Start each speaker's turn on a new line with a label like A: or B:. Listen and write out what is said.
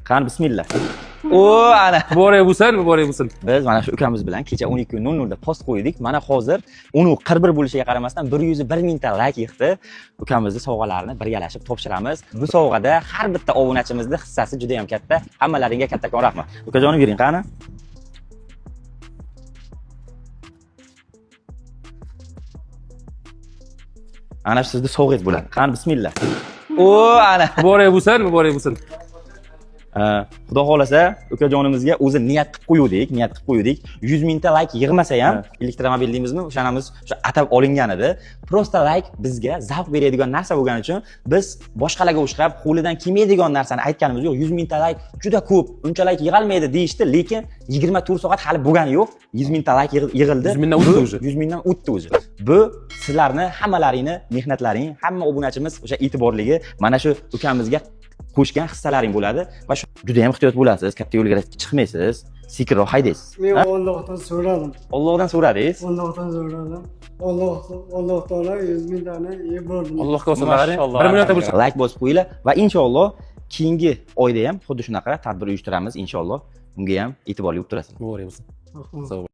A: Qani bismillah. O ana.
B: Muborak bo'lsin, muborak bo'lsin.
A: Biz mana shu ukamiz bilan kecha 12:00 da post qo'ydik. Mana hozir 10:41 bo'lishiga qaramasdan 101 ta layk yig'di. Ukamizni sovg'alarini birgalashib topshiramiz. Bu sovg'ada har bitta obunachimizning hissasi juda ham katta. Hammalaringga kattakon rahmat. Ukajonim yering qani? Ana shu sizni sovg'ingiz bo'ladi. Qani bismillah. O ana.
B: Muborak bo'lsin, muborak bo'lsin.
A: Xudo xolasa ukajonimizga o'zi niyat qilib qo'ydik. 100 mingta layk yig'masa ham elektromobil deymizmi, o'shanamiz o'sha atab olingan edi. Prosta layk bizga zavq beradigan narsa bo'lgani uchun biz boshqalarga o'xshab qo'lidan kelmaydigan narsani aytganimiz yo'q. 100 mingta layk juda ko'p, unchalik yig'ilmaydi deyishdi, lekin 24 soat hali bo'lgani yo'q. 100 mingta layk yig'ildi.
B: 100 mingdan o'tdi o'zi.
A: 100 mingdan o'tdi o'zi. Bu sizlarni hammalaringni mehnatlaring, hamma obunachimiz o'sha e'tiborligi mana shu ukamizga qo'shgan hissalaring bo'ladi va shu juda ham ehtiyot bo'lasiz, katta yo'lga chiqmaysiz, sekinroq haydaysiz.
C: Men Allohdan so'radim.
A: Allohdan so'radingiz?
C: Allohdan so'radim. Alloh taolo 100 mingtani yeb berdi.
B: Allohga olsin, 1 million ta bo'lsin.
A: Like bosib qo'yinglar va inshaalloh keyingi oyda ham xuddi shunaqa tadbir uyushtiramiz inshaalloh. Bunga ham e'tiborli bo'lib turasizlar.
B: Muborak bo'lsin. Sog' bo'ling.